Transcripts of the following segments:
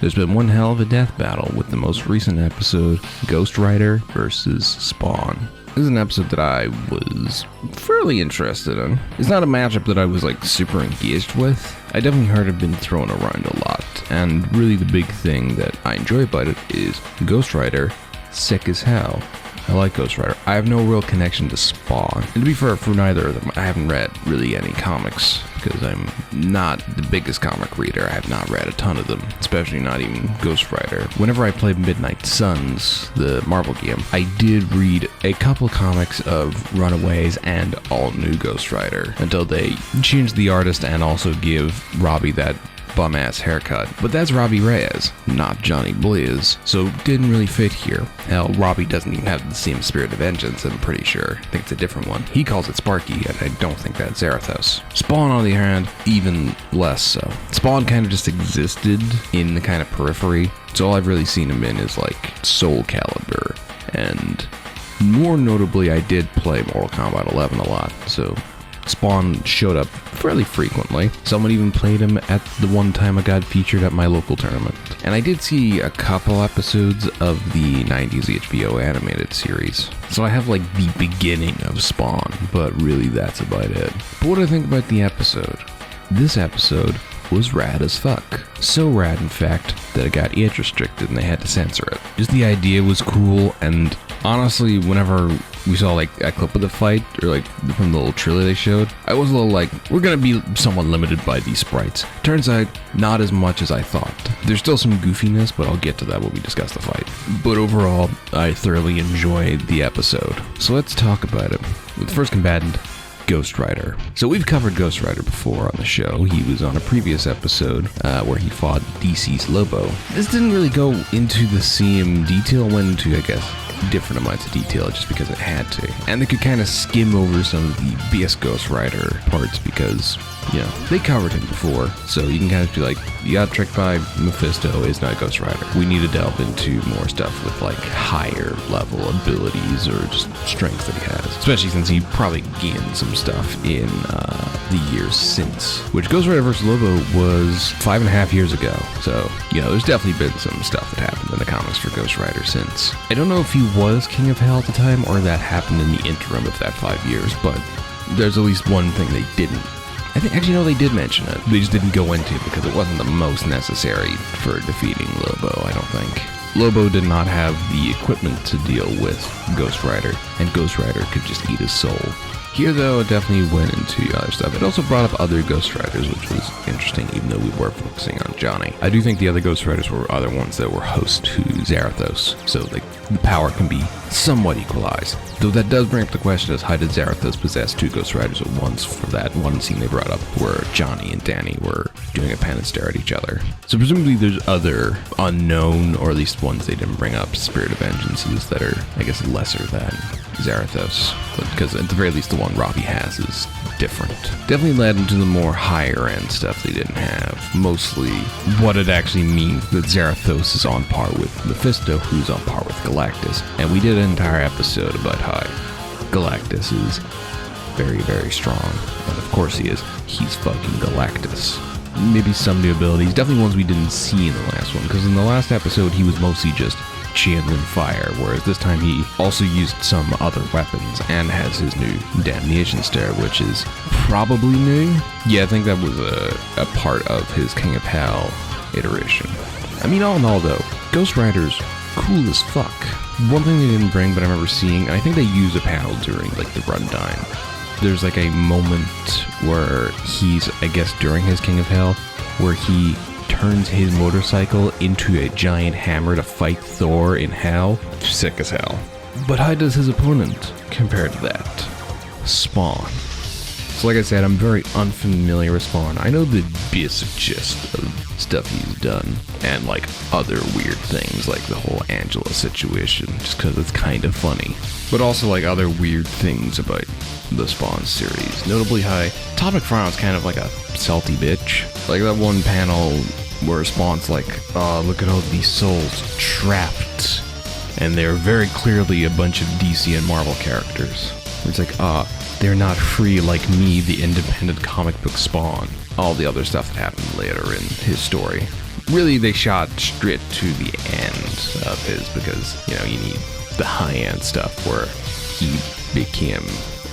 There's been one hell of a death battle with the most recent episode, Ghost Rider versus Spawn. This is an episode that I was fairly interested in. It's not a matchup that I was super engaged with. I definitely heard it been thrown around a lot, and really the big thing that I enjoy about it is Ghost Rider, sick as hell. I like Ghost Rider. I have no real connection to Spawn. And to be fair, for neither of them, I haven't read really any comics because I'm not the biggest comic reader. I have not read a ton of them, especially not even Ghost Rider. Whenever I played Midnight Suns, the Marvel game, I did read a couple comics of Runaways and all new Ghost Rider until they changed the artist and also give Robbie that bum-ass haircut. But that's Robbie Reyes, not Johnny Blaze, so didn't really fit here. Hell, Robbie doesn't even have the same Spirit of Vengeance, I'm pretty sure. I think it's a different one. He calls it Sparky, and I don't think that's Zarathos. Spawn, on the other hand, even less so. Spawn kind of just existed in the kind of periphery, so all I've really seen him in is Soul Calibur, and more notably, I did play Mortal Kombat 11 a lot, so Spawn showed up fairly frequently. Someone even played him at the one time I got featured at my local tournament. And I did see a couple episodes of the 90s HBO animated series. So I have the beginning of Spawn, but really that's about it. But what do I think about the episode? This episode was rad as fuck. So rad, in fact, that it got age restricted and they had to censor it. Just the idea was cool, and honestly, whenever we saw a clip of the fight, or from the little trailer they showed, I was a little we're gonna be somewhat limited by these sprites. Turns out, not as much as I thought. There's still some goofiness, but I'll get to that when we discuss the fight. But overall, I thoroughly enjoyed the episode. So let's talk about it. With the first combatant, Ghost Rider. So we've covered Ghost Rider before on the show. He was on a previous episode where he fought DC's Lobo. This didn't really go into the same detail, went into, I guess, different amounts of detail just because it had to. And they could kind of skim over some of the BS Ghost Rider parts because, they covered him before. So you can kind of be you got tricked by Mephisto, is not Ghost Rider. We need to delve into more stuff with higher level abilities or just strength that he has. Especially since he probably gained some stuff in the years since. Which Ghost Rider vs. Lobo was 5.5 years ago. So, there's definitely been some stuff that happened in the comics for Ghost Rider since. I don't know if he was King of Hell at the time or that happened in the interim of that 5 years, but there's at least one thing they didn't. I think, actually, no, they did mention it. They just didn't go into it because it wasn't the most necessary for defeating Lobo, I don't think. Lobo did not have the equipment to deal with Ghost Rider, and Ghost Rider could just eat his soul. Here, though, it definitely went into other stuff. It also brought up other Ghost Riders, which was interesting, even though we were focusing on Johnny. I do think the other Ghost Riders were other ones that were host to Zarathos, so the power can be somewhat equalized. Though that does bring up the question as how did Zarathos possess two Ghost Riders at once for that one scene they brought up where Johnny and Danny were doing a pen and stare at each other. So presumably there's other unknown, or at least ones they didn't bring up, Spirit of Vengeances that are, I guess, lesser than Zarathos. Because at the very least the one Robbie has is different. Definitely led into the more higher end stuff they didn't have. Mostly what it actually means that Zarathos is on par with Mephisto, who's on par with Galactus. And we did an entire episode about how Galactus is very, very strong. And of course he is. He's fucking Galactus. Maybe some new abilities, definitely ones we didn't see in the last one, because in the last episode he was mostly just channeling fire, whereas this time he also used some other weapons and has his new Damnation Stare, which is probably new. Yeah, I think that was a part of his King of Hell iteration. I mean, all in all though, Ghost Rider's cool as fuck. One thing they didn't bring, but I remember seeing, and I think they use a panel during the runtime. There's a moment where he's, I guess during his King of Hell, where he turns his motorcycle into a giant hammer to fight Thor in hell. Sick as hell. But how does his opponent compare to that? Spawn. So like I said, I'm very unfamiliar with Spawn. I know the basic gist of stuff he's done, and other weird things like the whole Angela situation, just because it's kind of funny. But also other weird things about the Spawn series. Notably how Topic Frown's kind of a salty bitch. That one panel where Spawn's oh, look at all these souls trapped. And they're very clearly a bunch of DC and Marvel characters. It's they're not free like me, the independent comic book Spawn. All the other stuff that happened later in his story. really they shot straight to the end of his because, you need the high-end stuff where he became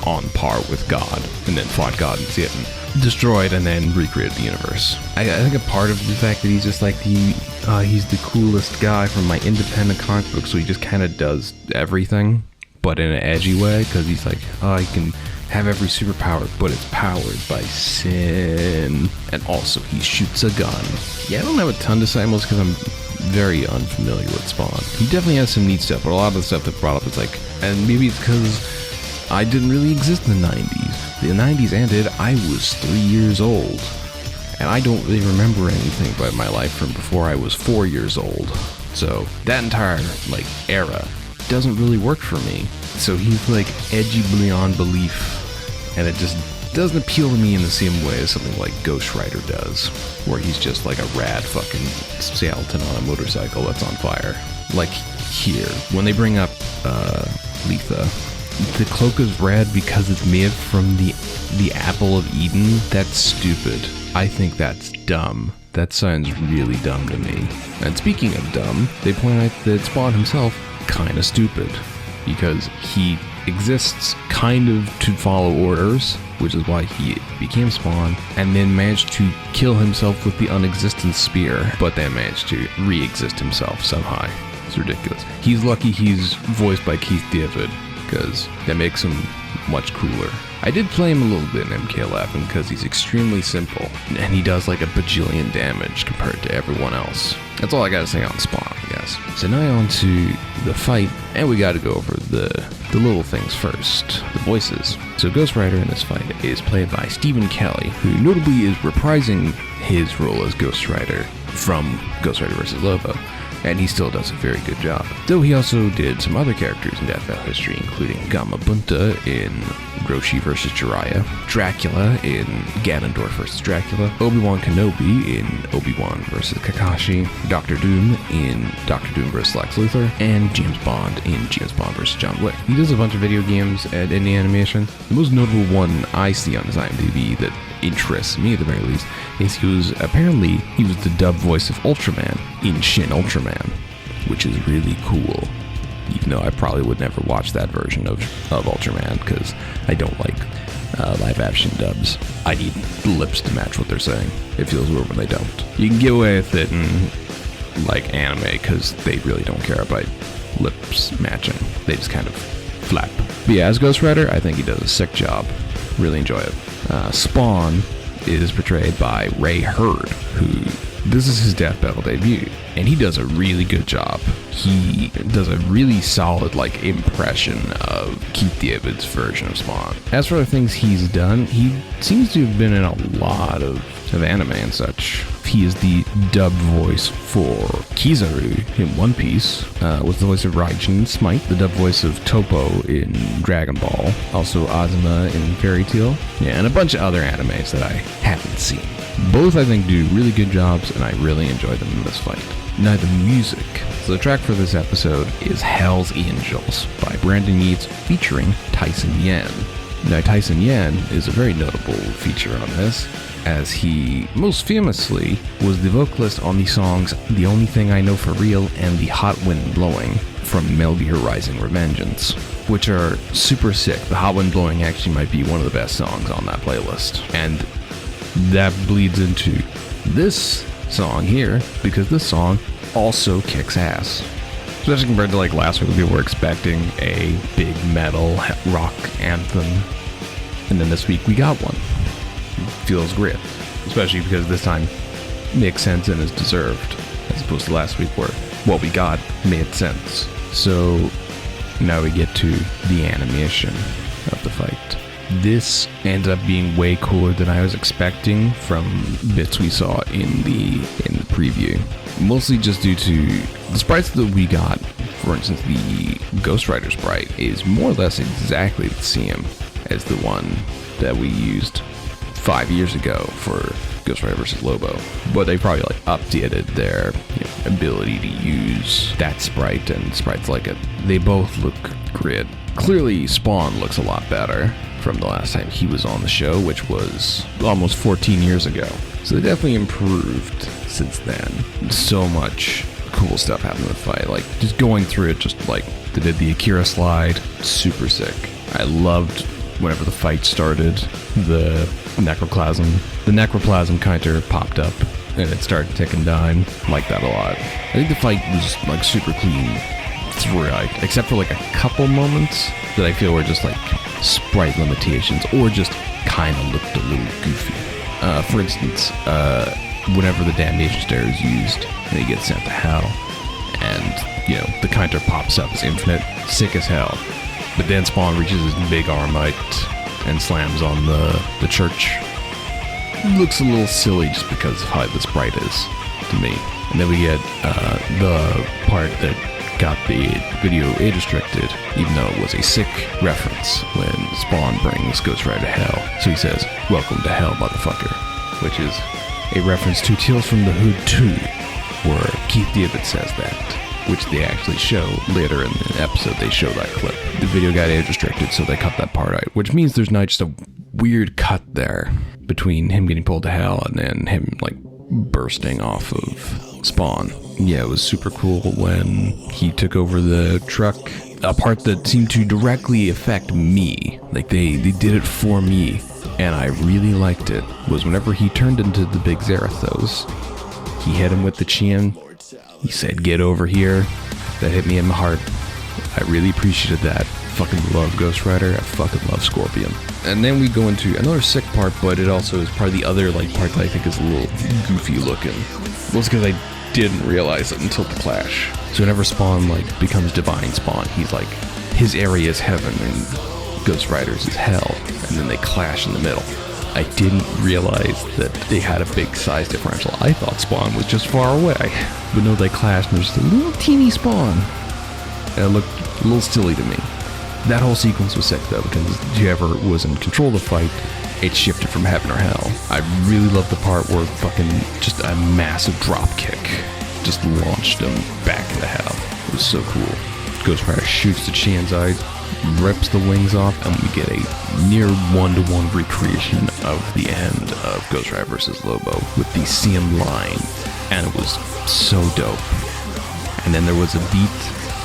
on par with God and then fought God and see it and destroyed and then recreated the universe. I think a part of the fact that he's just like he's the coolest guy from my independent comic book, so he just kind of does everything, but in an edgy way, because he's like, he can have every superpower, but it's powered by sin, and also he shoots a gun. Yeah, I don't have a ton to say, mostly because I'm very unfamiliar with Spawn. He definitely has some neat stuff, but a lot of the stuff that brought up is like, and maybe it's because I didn't really exist in the 90s. The 90s ended, I was 3 years old, and I don't really remember anything about my life from before I was 4 years old. So that entire era doesn't really work for me. So he's edgy beyond belief, and it just doesn't appeal to me in the same way as something like Ghost Rider does, where he's just like a rad fucking skeleton on a motorcycle that's on fire. Like here, when they bring up Letha, the cloak is red because it's made from the apple of Eden. That's stupid. I think that's dumb. That sounds really dumb to me. And speaking of dumb, they point out that Spawn himself kind of stupid, because he exists kind of to follow orders, which is why he became Spawn, and then managed to kill himself with the unexistent spear, but then managed to re-exist himself somehow. It's ridiculous. He's lucky he's voiced by Keith David, because that makes him much cooler. I did play him a little bit in MK11 because he's extremely simple, and he does like a bajillion damage compared to everyone else. That's all I gotta say on Spawn, I guess. So now on to the fight, and we gotta go over the little things first, the voices. So Ghost Rider in this fight is played by Stephen Kelly, who notably is reprising his role as Ghost Rider from Ghost Rider vs. Lobo, and he still does a very good job. Though he also did some other characters in Death Metal history, including Gamabunta in Roshi vs. Jiraiya, Dracula in Ganondorf vs. Dracula, Obi-Wan Kenobi in Obi-Wan vs. Kakashi, Doctor Doom in Doctor Doom vs. Lex Luthor, and James Bond in James Bond vs. John Wick. He does a bunch of video games and indie animation. The most notable one I see on his IMDb that interests me at the very least is he was the dub voice of Ultraman in Shin Ultraman, which is really cool. Even though I probably would never watch that version of Ultraman because I don't like live action dubs. I need lips to match what they're saying. It feels weird when they don't. You can get away with it in anime because they really don't care about lips matching. They just kind of flap. But yeah, as Ghost Rider, I think he does a sick job. Really enjoy it. Spawn is portrayed by Ray Hurd, who this is his death battle debut, and he does a really good job. He does a really solid impression of Keith David's version of Spawn. As for the things he's done, he seems to have been in a lot of anime and such. He is the dub voice for Kizaru in One Piece, was the voice of Raijin in Smite, the dub voice of Toppo in Dragon Ball, also Azuma in Fairy Tail, and a bunch of other animes that I haven't seen. Both, I think, do really good jobs, and I really enjoy them in this fight. Now, the music. So the track for this episode is Hell's Angels by Brandon Yates featuring Tyson Yen. Now, Tyson Yen is a very notable feature on this, as he most famously was the vocalist on the songs The Only Thing I Know For Real and The Hot Wind Blowing from Metal Gear Rising: Revengeance, which are super sick. The Hot Wind Blowing actually might be one of the best songs on that playlist. And that bleeds into this song here, because this song also kicks ass. Especially compared to last week, we were expecting a big metal rock anthem, and then this week we got one. It feels great, especially because this time makes sense and is deserved, as opposed to last week where what we got made sense. So now we get to the animation of the fight. This ended up being way cooler than I was expecting from bits we saw in the preview. Mostly just due to the sprites that we got. For instance, the Ghost Rider sprite is more or less exactly the same as the one that we used 5 years ago for Ghost Rider vs. Lobo, but they probably updated their ability to use that sprite and sprites like it. They both look great. Clearly, Spawn looks a lot better from the last time he was on the show, which was almost 14 years ago. So they definitely improved since then. So much cool stuff happened in the fight. Like, just going through it, just like they did the Akira slide, super sick. I loved whenever the fight started, the necroplasm counter popped up and it started ticking down. Like that a lot. I think the fight was like super clean throughout, except for like a couple moments that I feel were just like sprite limitations or just kind of looked a little goofy. For instance, whenever the damnation stare is used and he gets sent to hell, and, you know, the counter pops up as infinite, sick as hell. But then Spawn reaches his big arm out and slams on the church. Looks a little silly just because of how the sprite is to me. And then we get the part that got the video age restricted, even though it was a sick reference when Spawn brings Ghost Rider to hell. So he says, "Welcome to hell, motherfucker," which is a reference to Tales from the Hood 2, where Keith David says that, which they actually show later in the episode. They show that clip. The video got age restricted, so they cut that part out, which means there's now just a weird cut there between him getting pulled to hell and then him like bursting off of Spawn. Yeah, it was super cool when he took over the truck. A part that seemed to directly affect me, like they did it for me, and I really liked it, was whenever he turned into the big Zarathos, he hit him with the chin. He said, "Get over here." That hit me in my heart. I really appreciated that. Fucking love Ghost Rider. I fucking love Scorpion. And then we go into another sick part, but it also is probably the other like part that I think is a little goofy looking. Well, it's because I didn't realize it until the clash. So whenever Spawn like becomes Divine Spawn, he's like, his area is heaven and Ghost Rider's is hell, and then they clash in the middle. I didn't realize that they had a big size differential. I thought Spawn was just far away. But no, they clashed and there's just a little teeny Spawn. And it looked a little silly to me. That whole sequence was sick though, because whoever was in control of the fight, it shifted from heaven or hell. I really loved the part where fucking just a massive drop kick just launched him back into hell. It was so cool. Ghost Rider shoots the chains out, rips the wings off, and we get a near one-to-one recreation of the end of Ghost Rider vs. Lobo with the same line, and it was so dope. And then there was a beat,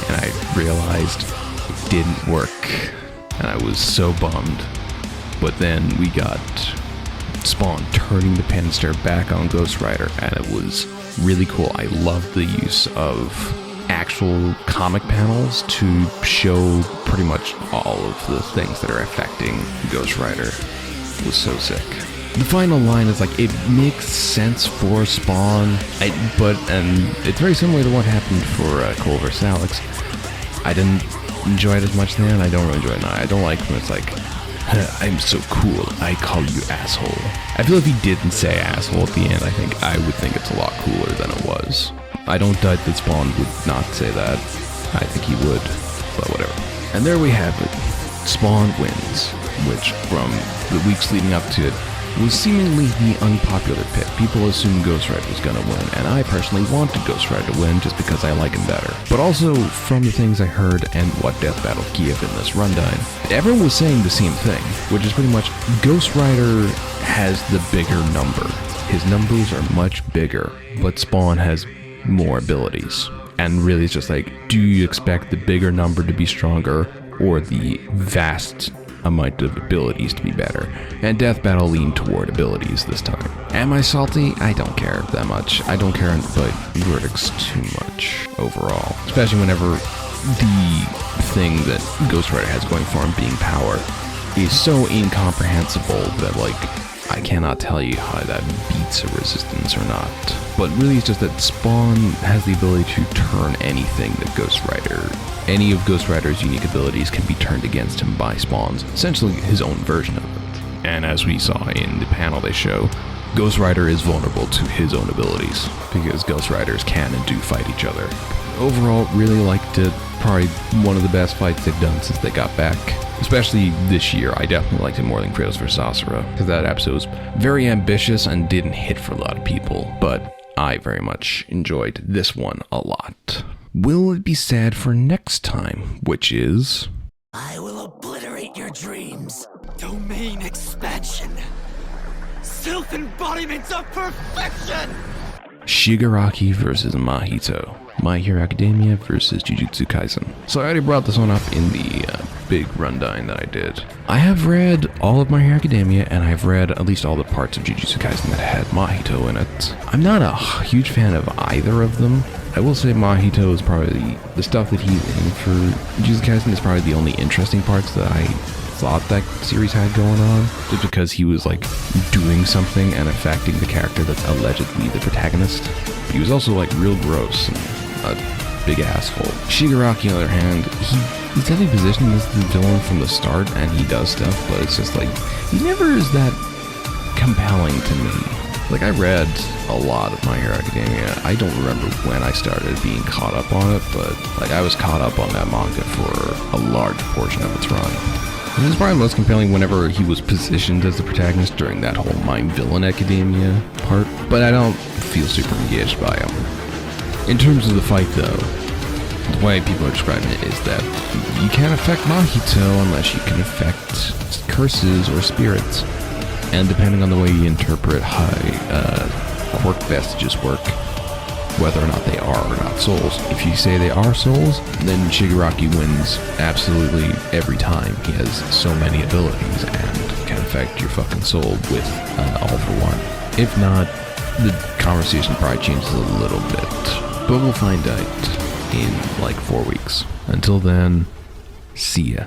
and I realized it didn't work, and I was so bummed. But then we got Spawn turning the Pennma stare back on Ghost Rider, and it was really cool. I loved the use of actual comic panels to show pretty much all of the things that are affecting Ghost Rider. It was so sick. The final line is like, it makes sense for Spawn, and it's very similar to what happened for Cole vs. Alex. I didn't enjoy it as much then. I don't really enjoy it now. I don't like when it's like, "I'm so cool, I call you asshole." I feel if he didn't say asshole at the end, I would think it's a lot cooler than it was. I don't doubt that Spawn would not say that. I think he would, but whatever. And there we have it. Spawn wins, which from the weeks leading up to it was seemingly the unpopular pick. People assumed Ghost Rider was going to win, and I personally wanted Ghost Rider to win just because I like him better. But also, from the things I heard and what Death Battle gave in this rundown, everyone was saying the same thing, which is pretty much Ghost Rider has the bigger number. His numbers are much bigger, but Spawn has more abilities. And really it's just like, do you expect the bigger number to be stronger or the vast amount of abilities to be better? And Death Battle leaned toward abilities this time. Am I salty? I don't care that much. I don't care about verdicts too much overall, especially whenever the thing that Ghost Rider has going for him being power is so incomprehensible that like I cannot tell you how that beats a resistance or not. But really it's just that Spawn has the ability to turn anything that Ghost Rider, any of Ghost Rider's unique abilities can be turned against him by Spawn's, essentially his own version of it. And as we saw in the panel they show, Ghost Rider is vulnerable to his own abilities, because Ghost Riders can and do fight each other. Overall, really liked it. Probably one of the best fights they've done since they got back. Especially this year, I definitely liked it more than Kratos vs. Asura, because that episode was very ambitious and didn't hit for a lot of people, but I very much enjoyed this one a lot. Will it be sad for next time, which is... I will obliterate your dreams. Domain expansion. Self-embodiment of perfection! Shigaraki versus Mahito. My Hero Academia versus Jujutsu Kaisen. So I already brought this one up in the big rundown that I did. I have read all of My Hero Academia, and I've read at least all the parts of Jujutsu Kaisen that had Mahito in it. I'm not a huge fan of either of them. I will say Mahito is probably the stuff that he's in for Jujutsu Kaisen is probably the only interesting parts that I thought that series had going on, just because he was like doing something and affecting the character that's allegedly the protagonist. But he was also like real gross and a big asshole. Shigaraki, on the other hand, he's definitely positioned as the villain from the start, and he does stuff, but it's just like, he never is that compelling to me. Like, I read a lot of My Hero Academia. I don't remember when I started being caught up on it, but like, I was caught up on that manga for a large portion of its run. It was probably most compelling whenever he was positioned as the protagonist during that whole My Villain Academia part, but I don't feel super engaged by him. In terms of the fight, though, the way people are describing it is that you can't affect Mahito unless you can affect curses or spirits. And depending on the way you interpret how quirk vestiges work, whether or not they are or not souls. If you say they are souls, then Shigaraki wins absolutely every time. He has so many abilities and can affect your fucking soul with all for one. If not, the conversation probably changes a little bit. But we'll find out in like 4 weeks. Until then, see ya.